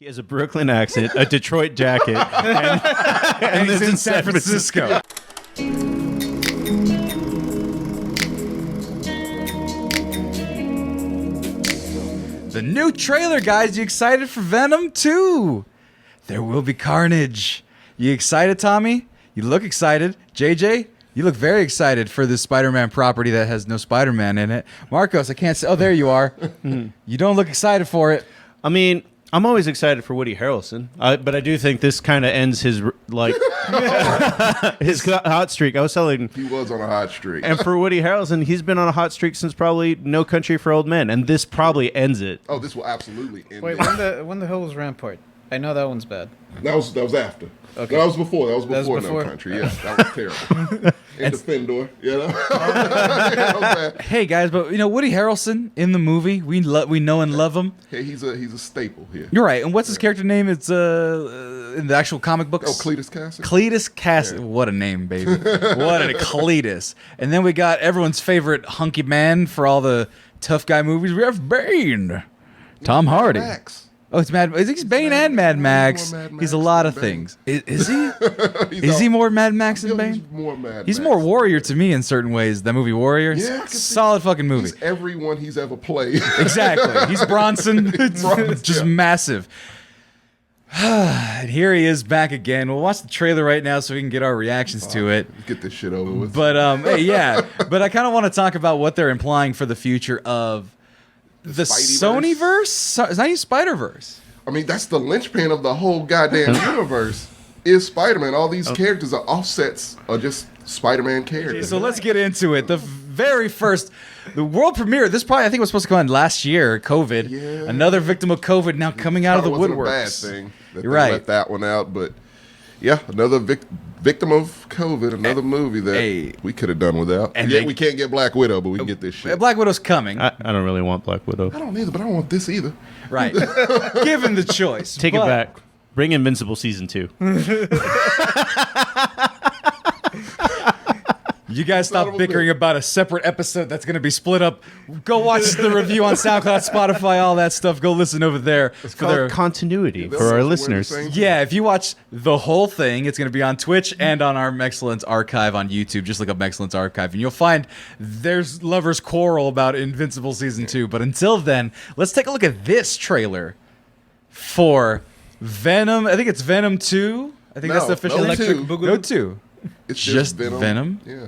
He has a Brooklyn accent, a Detroit jacket, and he's in San Francisco. The new trailer, guys. You excited for Venom 2? There will be carnage. You excited, Tommy? You look excited. JJ, you look very excited for this Spider-Man property that has no Spider-Man in it. Marcos, I can't say. Oh, there you are. You don't look excited for it. I mean, I'm always excited for Woody Harrelson, but I do think this kind of ends his his hot streak. I was telling he was on a hot streak, and for Woody Harrelson, he's been on a hot streak since probably No Country for Old Men, and this probably ends it. Oh, this will absolutely end Wait, when the hell was Rampart? I know that one's bad. That was after. Okay. That was before. That was before? No Country. Yeah, that was terrible. And the Fendor, you know. That was bad. Hey guys, but Woody Harrelson in the movie, we know and love him. Hey, he's a staple here. You're right. And what's his character name? It's in the actual comic books. Oh, Cletus Kasson. Cletus Kasson. Yeah. What a name, baby. What a Cletus. And then we got everyone's favorite hunky man for all the tough guy movies. We have Bane. Tom Hardy. Max. Oh, it's Mad. He's Bane and Mad Max. He's a lot of things. Is he? Is he more Mad Max than Bane? He's more Mad He's Max. more Warrior to me in certain ways. That movie Warrior. Yeah, Solid fucking movie. He's everyone he's ever played. Exactly. He's Bronson. Just massive. And here he is back again. We'll watch the trailer right now so we can get our reactions to it. Get this shit over with. But hey, yeah. But I kind of want to talk about what they're implying for the future of the Sony-verse? It's not even Spider-Verse. I mean, that's the linchpin of the whole goddamn universe. Is Spider-Man. All these characters are offsets of just Spider-Man characters. So let's get into it. The very first, the world premiere. This probably I think was supposed to come on last year. COVID. Yeah. Another victim of COVID now coming out of the woodworks. Bad thing. That You're right. Let that one out, but yeah, another victim of COVID. Another movie that we could have done without. And yet we can't get Black Widow, but we can get this shit. Black Widow's coming. I don't really want Black Widow. I don't either, but I don't want this either. Right. Given the choice. Take it back. Bring Invincible Season 2. You guys stop bickering about a separate episode that's going to be split up. Go watch the review on SoundCloud, Spotify, all that stuff. Go listen over there. It's called continuity for our listeners. Yeah, if you watch the whole thing, it's going to be on Twitch and on our Excellence Archive on YouTube. Just look up Excellence Archive, and you'll find there's lovers quarrel about Invincible Season 2. But until then, let's take a look at this trailer for Venom. I think it's Venom 2. I think that's the official Electric Boogaloo. No 2. It's just Venom. Yeah.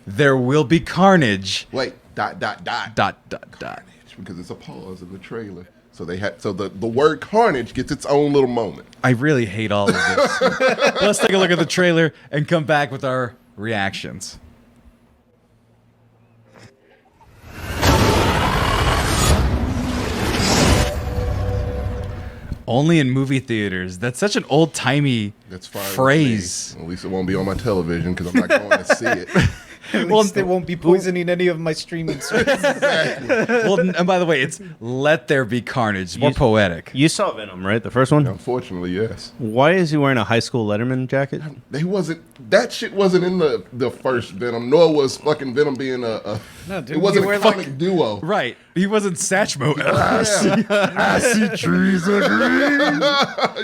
There will be carnage. Wait, ... Carnage, because it's a pause in the trailer. So the word carnage gets its own little moment. I really hate all of this. Let's take a look at the trailer and come back with our reactions. Only in movie theaters. That's such an old-timey phrase. At least it won't be on my television because I'm not going to see it. At least it won't be poisoning any of my streaming services. Exactly. Well, and by the way, it's Let There Be Carnage. More poetic. You saw Venom, right? The first one? Unfortunately, yes. Why is he wearing a high school Letterman jacket? That shit wasn't in the first Venom, nor was fucking Venom being it wasn't a comic duo. Right. He wasn't Satchmo. I see trees are green.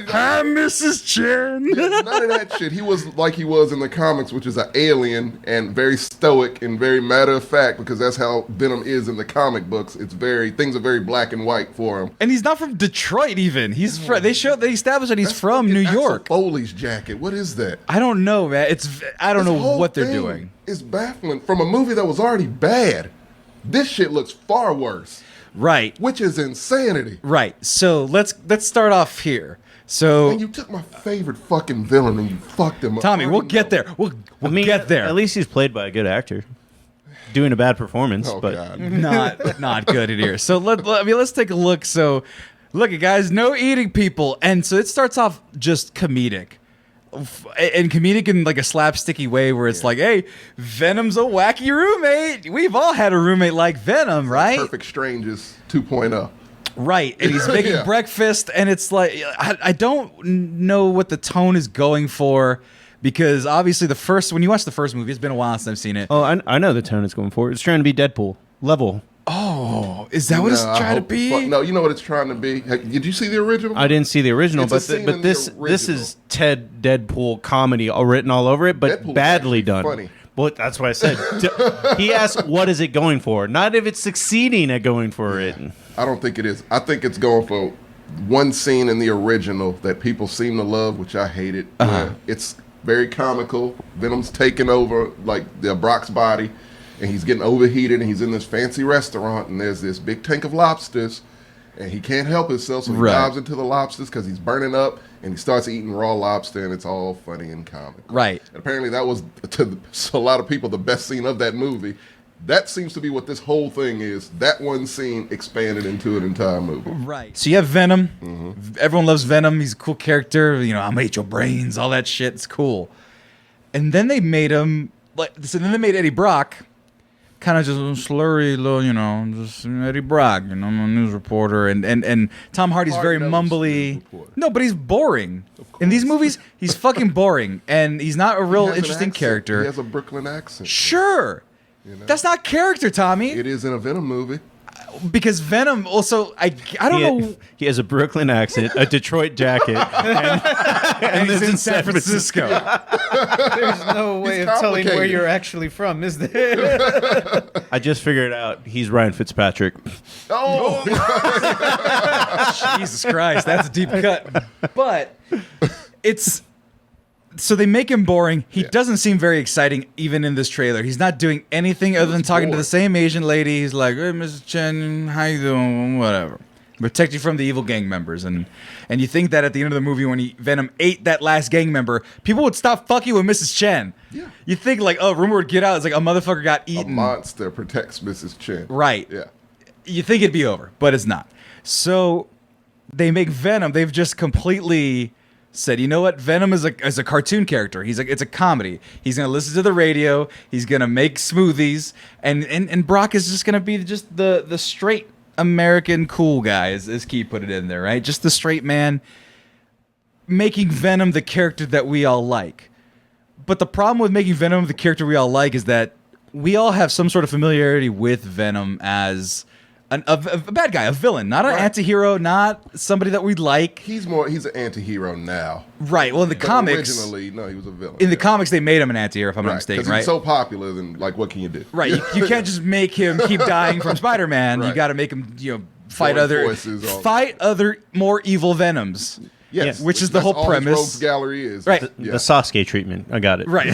Hi, Mrs. Chen. None of that shit. He was like he was in the comics, which is an alien and very stoic and very matter of fact, because that's how Venom is in the comic books. Things are very black and white for him. And he's not from Detroit even. He's they established that he's from New York. Foley's jacket. What is that? I don't know, man. I don't know what they're doing. It's baffling. From a movie that was already bad, this shit looks far worse. Right. Which is insanity. Right. So let's start off here. So and you took my favorite fucking villain and you fucked him up. Tommy, we'll get there. We'll get there. At least he's played by a good actor. Doing a bad performance, but God. not good in here. So let's take a look. So look, guys, no eating people, and so it starts off just comedic. And comedic in like a slapsticky way where it's like, hey, Venom's a wacky roommate. We've all had a roommate like Venom, right? Perfect Strangers 2.0. Right, and he's making breakfast, and it's like, I don't know what the tone is going for, because obviously when you watch the first movie, it's been a while since I've seen it. Oh, I know the tone it's going for. It's trying to be Deadpool level. Oh, is that what it's trying to be? No, you know what it's trying to be. Did you see the original? I didn't see the original, It's a but scene but in this the this original. is Ted Deadpool comedy all written all over it, but Deadpool's badly actually done. funny. Well, that's what I said. He asked, "What is it going for?" Not if it's succeeding at going for it. I don't think it is. I think it's going for one scene in the original that people seem to love, which I hated. Where it's very comical. Venom's taking over like Brock's body, and he's getting overheated, and he's in this fancy restaurant, and there's this big tank of lobsters, and he can't help himself, so he dives into the lobsters because he's burning up, and he starts eating raw lobster, and it's all funny and comical. Right. And apparently that was, to a lot of people, the best scene of that movie. That seems to be what this whole thing is. That one scene expanded into an entire movie. Right. So you have Venom. Everyone loves Venom. He's a cool character. You know, I'm gonna eat your brains. All that shit. It's cool. And then they made him so then they made Eddie Brock kind of just a slurry little, you know, just Eddie Brock. You know, I'm a news reporter. And Tom Hardy's very mumbly. No, but he's boring. In these movies, he's fucking boring, and he's not a real interesting character. He has a Brooklyn accent. Sure. You know? That's not character, Tommy. It is in a Venom movie. Because Venom also, I don't know. He has a Brooklyn accent, a Detroit jacket, and he's lives in San Francisco. There's no way of telling where complicated. you're actually from, is there? I just figured out he's Ryan Fitzpatrick. Oh! Jesus Christ, that's a deep cut. But it's... So they make him boring. He doesn't seem very exciting even in this trailer. He's not doing anything other than talking to the same Asian lady. He's like, "Hey, Mrs. Chen, how you doing? Whatever. Protect you from the evil gang members." And you think that at the end of the movie when Venom ate that last gang member, people would stop fucking with Mrs. Chen. Yeah. You think like, oh, rumor would get out. It's like a motherfucker got eaten. A monster protects Mrs. Chen. Right. Yeah. You think it'd be over, but it's not. So they make Venom. They've just completely said, you know what? Venom is a cartoon character. He's like, it's a comedy. He's gonna listen to the radio. He's gonna make smoothies, and Brock is just gonna be just the straight American cool guy, as Keith put it in there, right? Just the straight man making Venom the character that we all like. But the problem with making Venom the character we all like is that we all have some sort of familiarity with Venom as a bad guy, a villain, not an anti-hero, not somebody that we like. He's an anti-hero now. Right. Well, in the comics, originally, no, he was a villain. In the comics, they made him an anti-hero, if I'm not mistaken, Because right? he's so popular, then like, what can you do? Right. You can't just make him keep dying from Spider-Man. You Right. got to make him, fight Join other forces, more evil Venoms. Yes, which is the that's whole all premise. His rogues gallery is. Right. The Sasuke treatment. I got it. Right.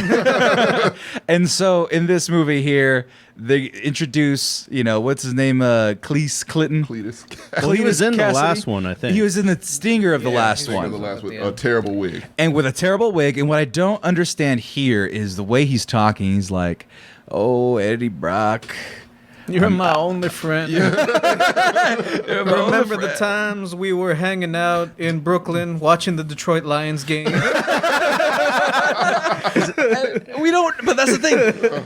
And so in this movie here, they introduce, what's his name? Clinton. Cletus. Well, he was in the Cassidy. last one, I think. He was in the stinger of the last One. one. The last with a terrible wig. And with a terrible wig. And what I don't understand here is the way he's talking. He's like, "Oh, Eddie Brock. You're my only friend. Remember the times we were hanging out in Brooklyn watching the Detroit Lions game? We don't, but that's the thing.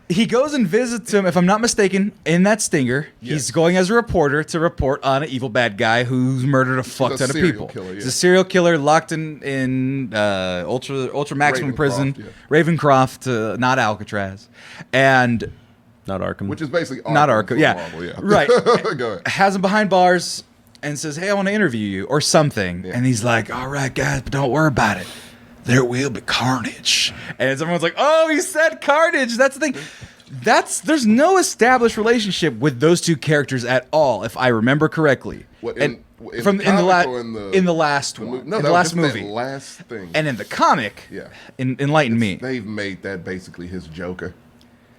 He goes and visits him, if I'm not mistaken, in that stinger. Yes. He's going as a reporter to report on an evil bad guy who's murdered a fuck ton of people. Killer, He's a serial killer locked in ultra maximum Ravencroft, prison, yeah. Ravencroft, not Alcatraz, and Not Arkham. Which is basically Arkham not Arkham. for Yeah, Marvel, yeah. right. Go ahead. Has him behind bars and says, "Hey, I want to interview you," or something. Yeah. And he's like, "All right, guys, but don't worry about it. There will be carnage." And everyone's like, "Oh, he said carnage." That's the thing. There's no established relationship with those two characters at all, if I remember correctly. What, And in from the in the comic la- or in the in the last the one, movie? No, in that the was last just movie, that last thing. and in the comic, Yeah. enlighten me. They've made that basically his Joker.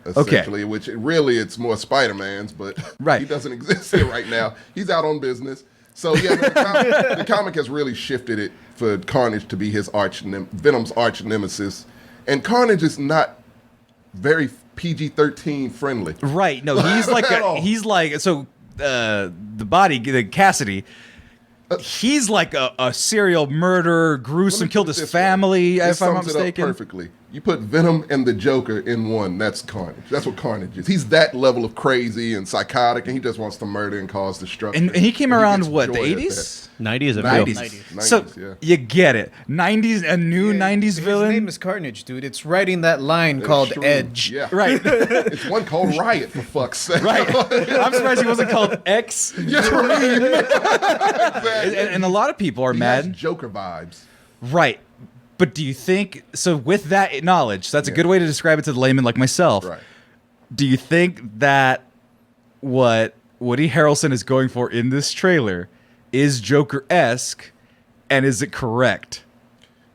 Essentially, which it's more Spider-Man's, but Right. he doesn't exist here right now. He's out on business. So yeah, the comic has really shifted it for Carnage to be his Venom's arch nemesis, and Carnage is not very PG-13 friendly. Right? No, he's like At all. the Cassidy. He's like a serial murderer, gruesome, Let me killed put it his this way. family, This if I'm not sums it up mistaken. perfectly. You put Venom and the Joker in one, that's Carnage. That's what Carnage is. He's that level of crazy and psychotic, and he just wants to murder and cause destruction. And he came around, gets what, the joy at 80s? 90s at 90s. 90s, So yeah. you get it. 90s, a new 90s His villain. name is Carnage, dude. It's writing that line called Extreme. Edge. Yeah. Right. It's one called Riot, for fuck's sake. Right. I'm surprised he wasn't called X. And a lot of people are He has mad. Joker vibes. Right. But do you think, so with that knowledge, so that's a good way to describe it to the layman like myself. Right. Do you think that what Woody Harrelson is going for in this trailer is Joker-esque, and is it correct?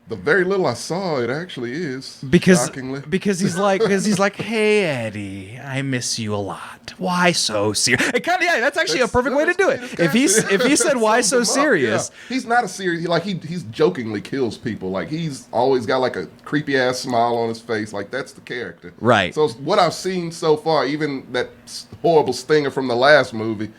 The very little I saw, it actually is. Because shockingly. he's like, hey Eddie, I miss you a lot. Why so serious? It kind of, yeah, that's actually a perfect way to do it. If he said why so serious, yeah. He's not a serious. He's jokingly kills people. Like he's always got like a creepy ass smile on his face. Like that's the character. Right. So what I've seen so far, even that horrible stinger from the last movie,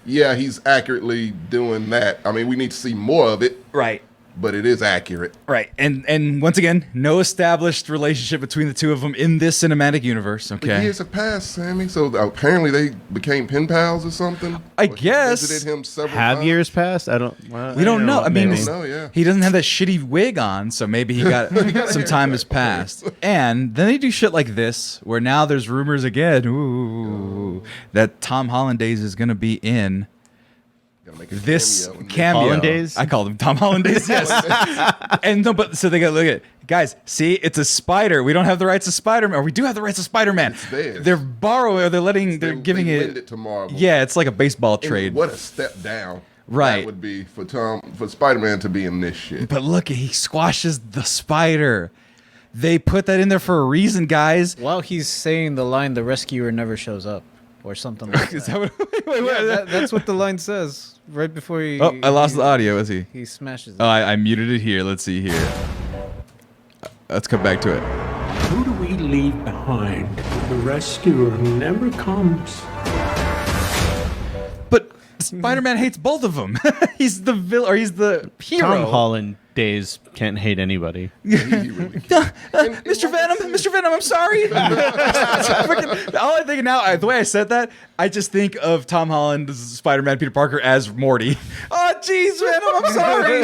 yeah, he's accurately doing that. I mean, we need to see more of it. right. But it is accurate. Right, and once again, no established relationship between the two of them in this cinematic universe. The Okay, years have passed, Sammy. So apparently they became pen pals or something. I Or she guess. visited him several Have times. years passed? I don't. Well, we don't know. I mean, We don't know, yeah. he doesn't have that shitty wig on, so maybe he got some time has passed. And then they do shit like this, where now there's rumors again, that Tom Hollandaise is gonna be in Gotta make a this cameo in there. cameo. Hollandaise? I called him Tom Hollandaise. Yes. And no, but so they got look at guys. See, it's a spider. We don't have the rights to Spider-Man, or we do have the rights to Spider-Man. It's theirs. They're borrowing. Or they're giving they it. lend it to Marvel. Yeah, it's like a baseball And trade. what a step down. Right. That would be for Spider-Man to be in this shit. But look, he squashes the spider. They put that in there for a reason, guys. While he's saying the line, the rescuer never shows up, or something like Is that. that what, wait, Yeah, that's what the line says right before he. oh, I lost the audio. Is he? He smashes it. Oh, I muted it here. Let's see here. Let's come back to it. Who do we leave behind? The rescuer who never comes. But Spider-Man hates both of them. He's the villain, or he's the hero. Tom Holland days can't hate anybody. He really can't. Mr. Venom, I'm sorry. Freaking- all I think now, the way I said that, I just think of Tom Holland, Spider-Man, Peter Parker as Morty. Oh, jeez, Venom, I'm sorry.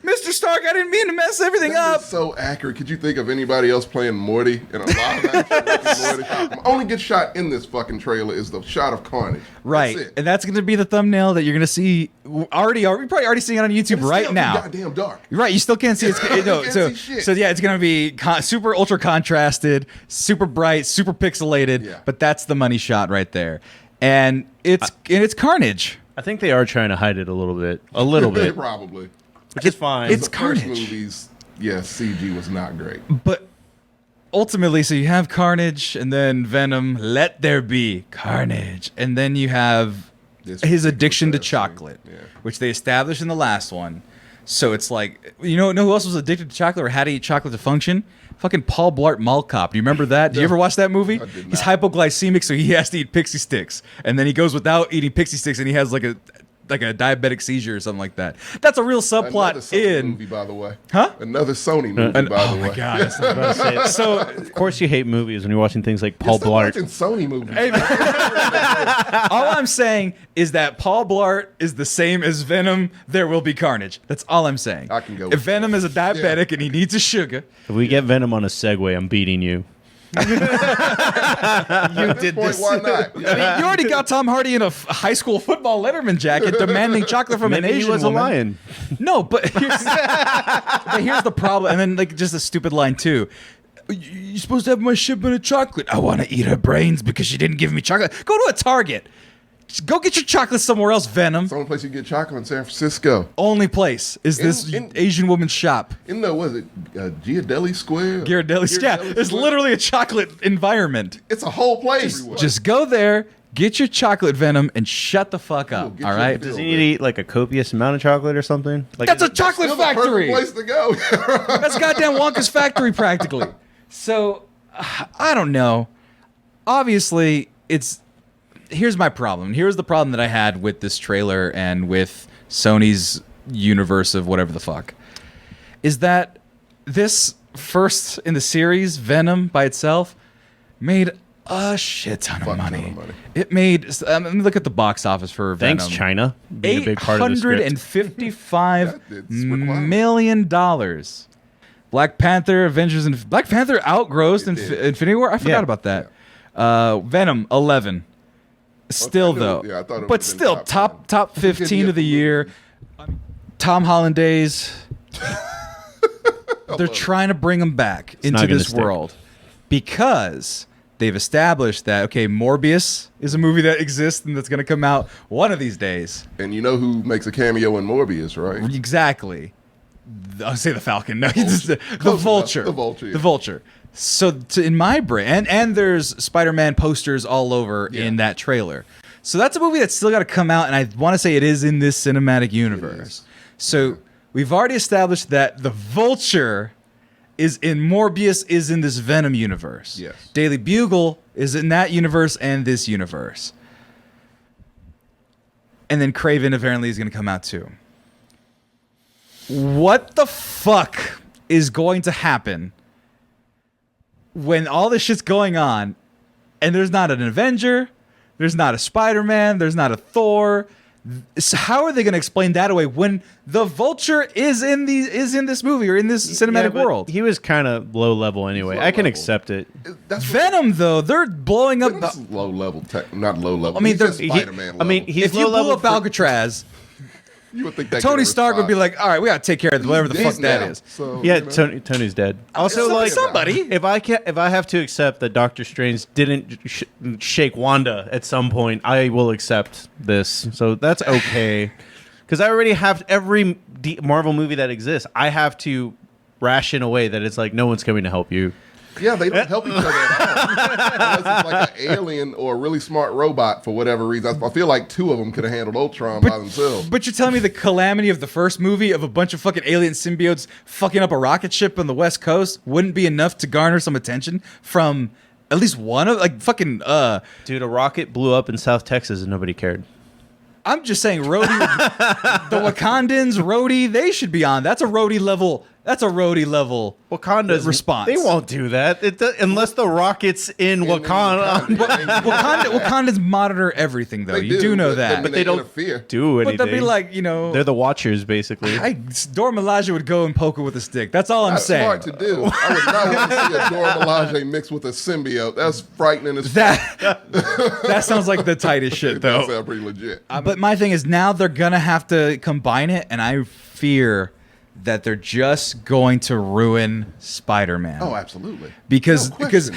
Mr. Stark, I didn't mean to mess everything That up. is so accurate. Could you think of anybody else playing Morty in a live action Morty? The only good shot in this fucking trailer is the shot of Carnage. Right, That's it. and that's going to be the thumbnail that you're going to see. You're probably already seeing it on YouTube It's right still now. Goddamn dark. Right, you still can't see it. No, can't so, see shit. so yeah, it's gonna be super ultra contrasted, super bright, super pixelated. Yeah. But that's the money shot right there, and it's Carnage. I think they are trying to hide it a little bit, Probably. which is fine. It's The first Carnage. movies, yeah, CG was not great. But ultimately, so you have Carnage, and then Venom. Let there be Carnage, and then you have This his particular addiction to scene, chocolate, yeah. which they established in the last one. So it's like, you know who else was addicted to chocolate or had to eat chocolate to function? Fucking Paul Blart Mall Cop. Do you remember that? Do you ever watch that movie? I did He's not. hypoglycemic, so he has to eat pixie sticks, and then he goes without eating pixie sticks, and he has like a diabetic seizure or something like that. That's a real Another subplot Sony in. movie, by the way. Huh? Another Sony movie, by the Oh way. my god! so, So of course, you hate movies when you're watching things like Paul Stop Blart. watching Sony movies. all I'm saying is that Paul Blart is the same as Venom. There will be carnage. That's all I'm saying. I can go If with Venom that. is a diabetic and he needs a sugar, If we get Venom on a Segway, I'm beating you. You did Point, this. why not? you already got Tom Hardy in a high school football Letterman jacket demanding chocolate from Maybe an he Asian was woman. a lion. No, but here's the problem. And then like just a stupid line too. You're supposed to have my shipment of chocolate. I want to eat her brains because she didn't give me chocolate. Go to a Target. Just go get your chocolate somewhere else, Venom. It's the only place you get chocolate in San Francisco. Only place is this In- Asian woman's shop. In the, was it Ghirardelli Square? Ghirardelli. Yeah, it's Square? literally a chocolate environment. It's a whole place. Just go there, get your chocolate, Venom, and shut the fuck Cool, up. get All your right? bill. Does he need to eat like a copious amount of chocolate or something? Like, That's a chocolate Still the perfect factory. place to go. That's goddamn Wonka's factory, practically. So, I don't know. Obviously, here's my problem. Here's the problem that I had with this trailer and with Sony's universe of whatever the fuck. Is that this first in the series, Venom by itself, made a shit ton of money. It made. Let me look at the box office for Venom. Thanks, China. Being a big part of the script. $855 million. Black Panther, Avengers, and Black Panther outgrossed Infinity War. I forgot about that. Venom 11. Still though, I thought it but was in still top 15 of the year. Tom Holland days. They're trying to bring him back into this world because they've established that Morbius is a movie that exists and that's going to come out one of these days. And you know who makes a cameo in Morbius, right? Exactly. I'll say the Falcon. No, the Vulture. The Vulture. Yeah. The Vulture. So in my brain, and there's Spider-Man posters all over in that trailer. So that's a movie that's still got to come out, and I want to say it is in this cinematic universe. So we've already established that the Vulture is in Morbius, is in this Venom universe. Yes. Daily Bugle is in that universe and this universe. And then Kraven apparently is going to come out too. What the fuck is going to happen when all this shit's going on and there's not an Avenger, there's not a Spider-Man, there's not a Thor? So how are they going to explain that away when the Vulture is in this movie or in this cinematic world? He was kind of low level anyway. I can accept it. Venom, though, they're blowing up. Low level, not low level. I mean, he's Spider-Man. He's if you blew up Alcatraz, you would think that Tony Stark would be like, "All right, we got to take care of whatever the fuck that is." So, yeah, Tony's dead. Also, somebody. If I have to accept that Doctor Strange didn't shake Wanda at some point, I will accept this. So that's okay, because I already have every Marvel movie that exists. I have to ration away that it's like no one's coming to help you. Yeah, they don't help each other at all. Unless it's like an alien or a really smart robot for whatever reason. I feel like two of them could have handled Ultron by themselves. But you're telling me the calamity of the first movie of a bunch of fucking alien symbiotes fucking up a rocket ship on the West Coast wouldn't be enough to garner some attention from at least one of fucking Dude, a rocket blew up in South Texas and nobody cared. I'm just saying Rhodey the Wakandans, Rhodey, they should be on. That's a Rhodey level Wakanda's response. They won't do that unless the rocket's in Wakanda. Wakandans monitor everything, though. You do know that. But they don't interfere. Do anything. But they'll be like, they're the Watchers, basically. Dora Milaje would go and poke her with a stick. That's all I'm saying. That's smart to do. I would not want to see a Dora Milaje mixed with a symbiote. That's frightening as fuck. That sounds like the tightest shit, though. That sounds pretty legit. But my thing is now they're going to have to combine it, and I fear that they're just going to ruin Spider-Man. Oh, absolutely. Because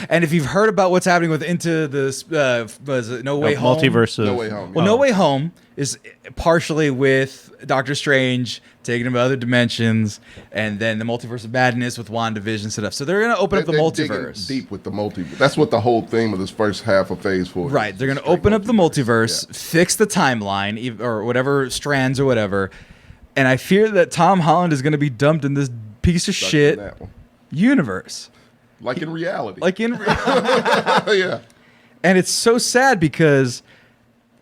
and if you've heard about what's happening with Into the No Way Home, multiverse of No Way Home. Well, No Way Home is partially with Doctor Strange taking him to other dimensions, and then the multiverse of madness with WandaVision stuff. So they're going to open up the multiverse. Deep with the multiverse. That's what the whole theme of this first half of Phase 4 is. Right. They're going to open up the multiverse, fix the timeline, or whatever strands or whatever. And I fear that Tom Holland is going to be dumped in this piece of shit universe. Like in reality. Yeah. And it's so sad because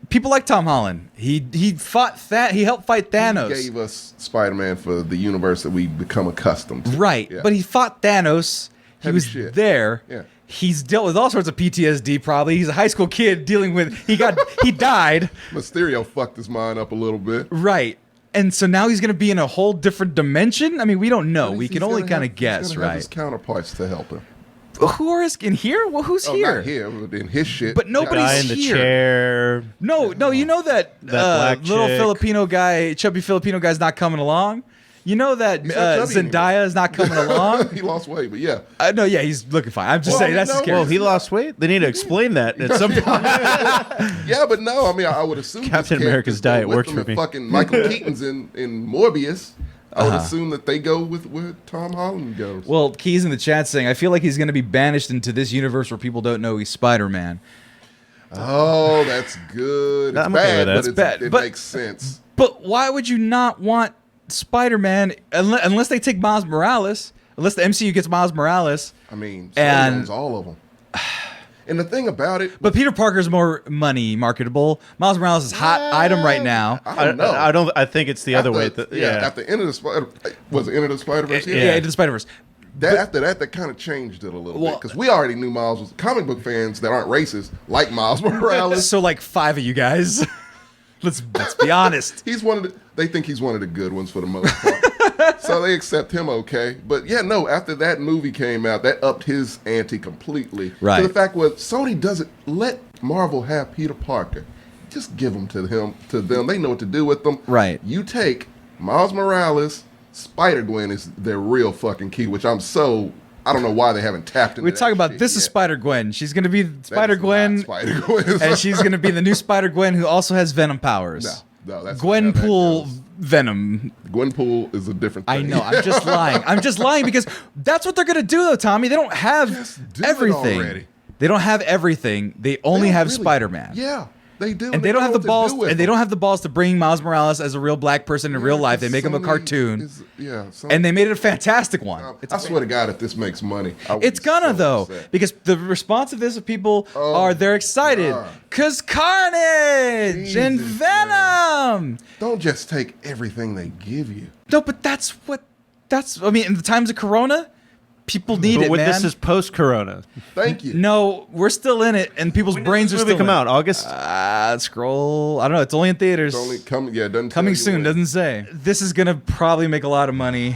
people like Tom Holland. He helped fight Thanos. He gave us Spider-Man for the universe that we become accustomed to. Right. Yeah. But he fought Thanos. He was there. Yeah. He's dealt with all sorts of PTSD probably. He's a high school kid dealing with he died. Mysterio fucked his mind up a little bit. Right. And so now he's going to be in a whole different dimension? I mean, we don't know. We can only kind of guess, he's right? Have his counterparts to help him. Who is in here? Well, who's here? Not here, but in his shit. But nobody's guy in the here. chair. No, you know that black little chick. Filipino guy, chubby Filipino guy's not coming along? You know that Zendaya is not coming along? He lost weight, but yeah. No, yeah, he's looking fine. I'm just saying that's his character. Well, he lost weight? They need to explain that at some point. Yeah, but no, I mean, I would assume Captain America's diet worked for me. Fucking Michael Keaton's in Morbius. I would assume that they go with where Tom Holland goes. Well, Key's in the chat saying, I feel like he's going to be banished into this universe where people don't know he's Spider-Man. Oh, that's good. It's bad, but it makes sense. But why would you not want Spider-Man unless they take Miles Morales? Unless the MCU gets Miles Morales. I mean, Sony owns all of them. And the thing about it, but Peter Parker's more money marketable. Miles Morales is hot item right now. I don't know. I think it's the other way. At the end of the Spider, was it End of the Spider-Verse? Yeah, Into the Spider-Verse. After that kind of changed it a little bit because we already knew Miles was comic book fans that aren't racist like Miles Morales. So like 5 of you guys. Let's be honest. They think he's one of the good ones for the most part. So they accept him okay. But yeah, no, after that movie came out, that upped his ante completely. Right. To the fact was Sony doesn't let Marvel have Peter Parker. Just give them to them. They know what to do with them. Right. You take Miles Morales, Spider-Gwen is their real fucking key, which I don't know why they haven't tapped into. We talk about this yet. is Spider-Gwen. She's going to be Spider-Gwen. Spider-Gwen. And she's going to be the new Spider-Gwen who also has Venom powers. No, that's Gwenpool Venom. Gwenpool is a different thing. I know. I'm just lying. I'm just lying because that's what they're going to do though, Tommy. They don't have everything. They don't have everything. They only have Spider-Man. Yeah. They do, and they don't have the balls. And they don't have the balls to bring Miles Morales as a real black person in real life. They make him a cartoon, and they made it a fantastic one. I swear to God, if this makes money, it's gonna though, because the response of this of people are they're excited because Carnage and Venom. Don't just take everything they give you. No, but that's. I mean, in the times of Corona. People need it, man. This is post-corona. Thank you. No, we're still in it, and people's brains are still come out. August? Scroll. I don't know. It's only in theaters. It's only coming soon. Doesn't say. This is gonna probably make a lot of money,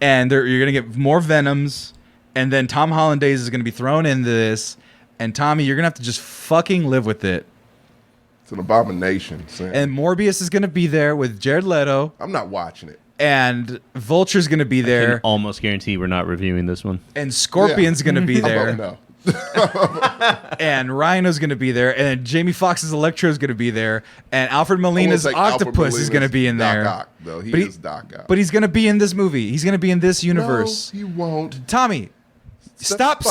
and you're gonna get more Venoms, and then Tom Holland Days is gonna be thrown into this, and Tommy, you're gonna have to just fucking live with it. It's an abomination. Sam. And Morbius is gonna be there with Jared Leto. I'm not watching it. And Vulture's going to be there. I can almost guarantee we're not reviewing this one. And Scorpion's going to be there. No. And Rhino's going to be there. And Jamie Foxx's Electro is going to be there. And Alfred Molina's Octopus is going to be in there. Doc Ock, though. He is Doc Ock. But he's going to be in this movie. He's going to be in this universe. No, he won't. Tommy, stop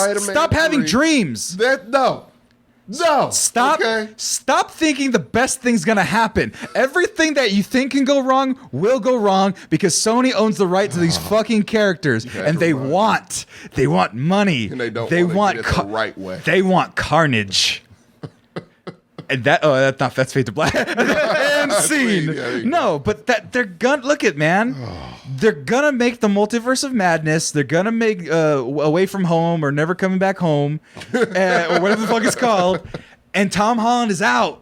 having dreams. No. Stop thinking the best thing's gonna happen. Everything that you think can go wrong will go wrong because Sony owns the right to these fucking characters, and they want money. And they want get it the right way. They want carnage. And that's Fade to Black. And scene. No, but they're gonna look at man. They're gonna make the Multiverse of Madness. They're gonna make Away From Home or Never Coming Back Home, or whatever the fuck it's called. And Tom Holland is out.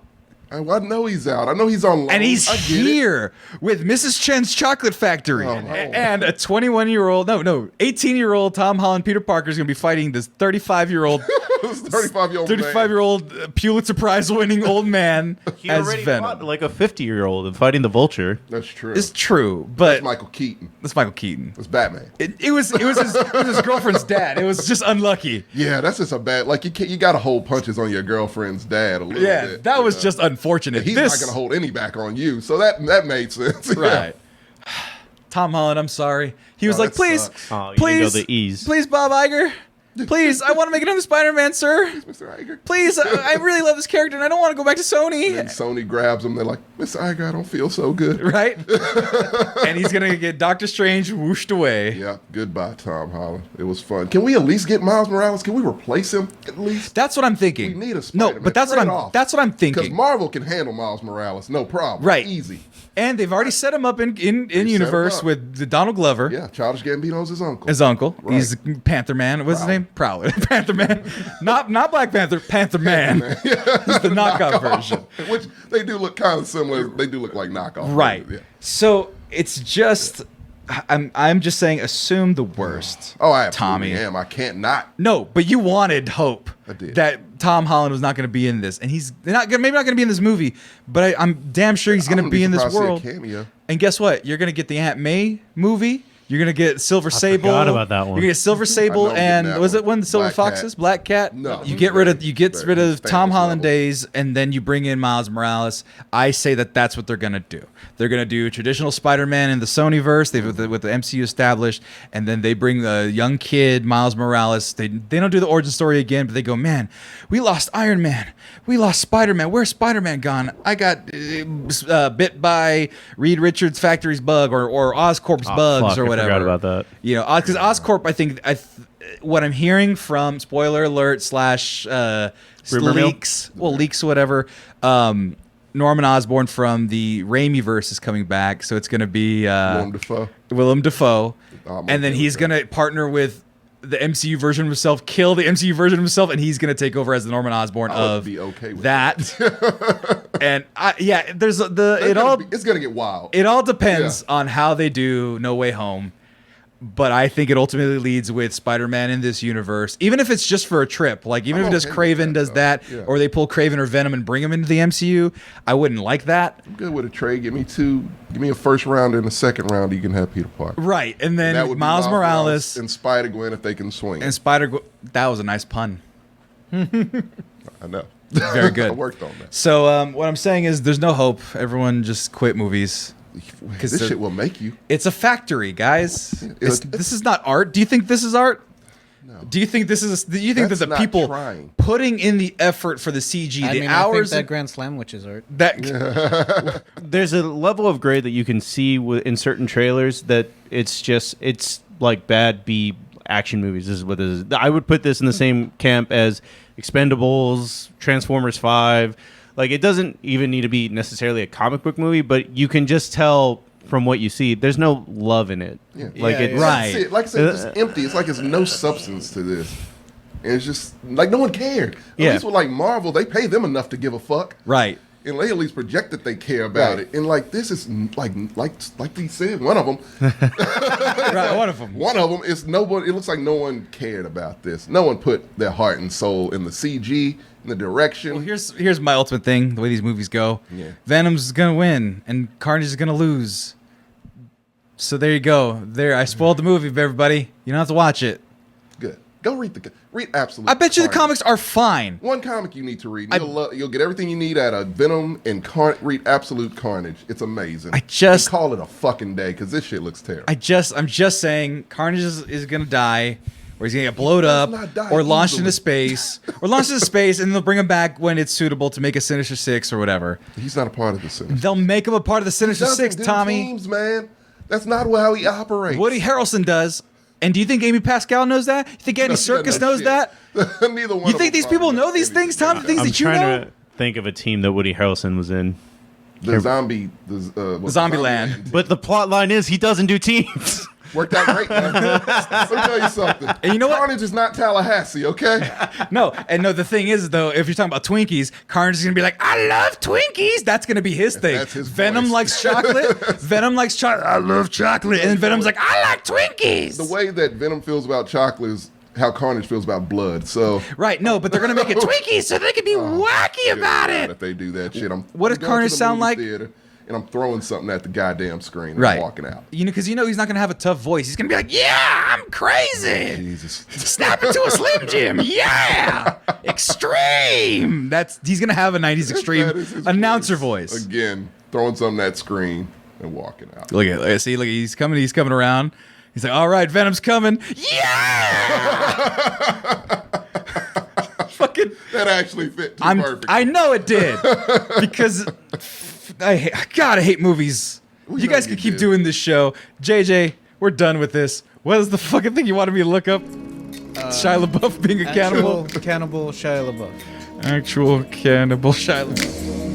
I know he's out. I know he's on loan. And he's here with Mrs. Chen's Chocolate Factory. And a 18-year-old Tom Holland Peter Parker is going to be fighting this 35-year-old 35-year-old Pulitzer Prize winning old man He as already Venom. fought like a 50-year-old and fighting the Vulture. That's true. It's true, but That's Michael Keaton. That's Michael Keaton. That's Batman. It was his girlfriend's dad. It was just unlucky. Yeah, that's just a bad. Like you got to hold punches on your girlfriend's dad a little bit. Yeah, that was just unfortunate. He's not gonna hold any back on you, so that made sense. Right. Tom Holland, I'm sorry. He was like, please, Oh, you please, didn't go the ease. please, Bob Iger. Please, I want to make another Spider-Man, sir. Mr. Iger. Please, I really love this character, and I don't want to go back to Sony. And Sony grabs him. They're like, Mr. Iger, I don't feel so good. Right? And he's going to get Doctor Strange whooshed away. Yeah, goodbye, Tom Holland. It was fun. Can we at least get Miles Morales? Can we replace him at least? That's what I'm thinking. We need a Spider-Man. No, but that's what I'm thinking. Because Marvel can handle Miles Morales, no problem. Right. Easy. And they've already set him up in universe with the Donald Glover. Yeah, Childish Gambino's his uncle. His uncle. Right. He's Panther Man. What's his name? Prowler. Panther Man. Not Black Panther. Panther Man. He's the knockoff version. Which they do look kind of similar. They do look like knockoff. Right. Yeah. So it's just, I'm just saying, assume the worst. Oh, I Tommy. absolutely am. I can't not. No, but you wanted hope. I did. That Tom Holland was not going to be in this, and he's maybe not going to be in this movie, but I'm damn sure he's going to be in this world. Cameo. And guess what? You're going to get the Aunt May movie. You're going to get Silver Sable. forgot about that one. You're going to get Silver Sable and was it one of the Silver Black Foxes? Cat. Black Cat? No. You get rid of Tom famous Holland level. days, and then you bring in Miles Morales. I say that's what they're going to do. They're going to do traditional Spider-Man in the Sonyverse with the MCU established, and then they bring the young kid Miles Morales. They don't do the origin story again, but they go, man, we lost Iron Man. We lost Spider-Man. Where's Spider-Man gone? I got bit by Reed Richards' factory's bug or Oscorp's bugs or whatever. I forgot about that. You know, because Oscorp, I think, what I'm hearing from spoiler alert / Rumor mill? leaks, leaks, whatever. Norman Osborn from the Raimi verse is coming back, so it's going to be Willem Dafoe. And then he's going to partner with the MCU version of himself, kill the MCU version of himself, and he's going to take over as the Norman Osborn of be okay with that. And there's it's going to get wild. It all depends on how they do No Way Home. But I think it ultimately leads with Spider-Man in this universe, even if it's just for a trip. Like, even if it does Kraven does that, or they pull Kraven or Venom and bring him into the MCU, I wouldn't like that. I'm good with a trade. Give me a first round and a second round. You can have Peter Parker. Right, and then Miles Morales and Spider-Gwen if they can swing. And that was a nice pun. I know. Very good. I worked on that. So what I'm saying is, there's no hope. Everyone just quit movies. This shit will make you. It's a factory, guys. This is not art. Do you think this is art? No. Do you think this is? Do you think that the people putting in the effort for the CG, I hours think that Grand Slam, which is art. There's a level of gray that you can see in certain trailers that it's like bad B action movies. This is what this is. I would put this in the same camp as Expendables, Transformers 5. Like, it doesn't even need to be necessarily a comic book movie, but you can just tell from what you see, there's no love in it. Yeah. Like, right. Like I said, it's empty. It's like there's no substance to this. And it's just like no one cared. At least with like Marvel, they pay them enough to give a fuck. Right. And they at least project that they care about it. And like this is like he said, one of them. Right, one of them. One of them is nobody. It looks like no one cared about this. No one put their heart and soul in the CG, in the direction. Well, here's my ultimate thing. The way these movies go, Venom's gonna win and Carnage is gonna lose. So there you go. There, I spoiled the movie, everybody. You don't have to watch it. Good. Go read Absolute. I bet you the comics are fine. One comic you need to read. You'll get everything you need out of Venom and read Absolute Carnage. It's amazing. Call it a fucking day because this shit looks terrible. I'm just saying Carnage is gonna die, or he's gonna get blowed up, or launched into space, and then they'll bring him back when it's suitable to make a Sinister Six or whatever. He's not a part of the Sinister. They'll make him a part of the Sinister Six, Tommy. Teams, man. That's not how he operates. Woody Harrelson does. And do you think Amy Pascal knows that? You think Andy Serkis knows that? Neither one. You think these people know these things, Tom? The things that you know? I'm trying to think of a team that Woody Harrelson was in. The Zombieland. But the plot line is he doesn't do teams. Worked out great, man. Let me tell you something. And you know what? Carnage is not Tallahassee, okay? No, the thing is, though, if you're talking about Twinkies, Carnage is going to be like, I love Twinkies. That's going to be his thing. That's his Venom voice. likes chocolate. Venom likes chocolate. I love chocolate. And then Venom's like, I like Twinkies. The way that Venom feels about chocolate is how Carnage feels about blood. So right, no, but they're going to make it Twinkies so they can be wacky about it. If they do that shit, what does Carnage sound like? And I'm throwing something at the goddamn screen and walking out. Because he's not going to have a tough voice. He's going to be like, yeah, I'm crazy. Jesus. Snap into a Slim Jim. Yeah. Extreme. He's going to have a 90s Extreme announcer voice. Again, throwing something at screen and walking out. Look, he's coming around. He's like, all right, Venom's coming. Yeah. Fucking. That actually fit perfect. I know it did. Because I hate movies. You guys can keep doing this show. JJ, we're done with this. What is the fucking thing you wanted me to look up? Shia LaBeouf being a cannibal? Cannibal Shia LaBeouf. Actual cannibal Shia LaBeouf.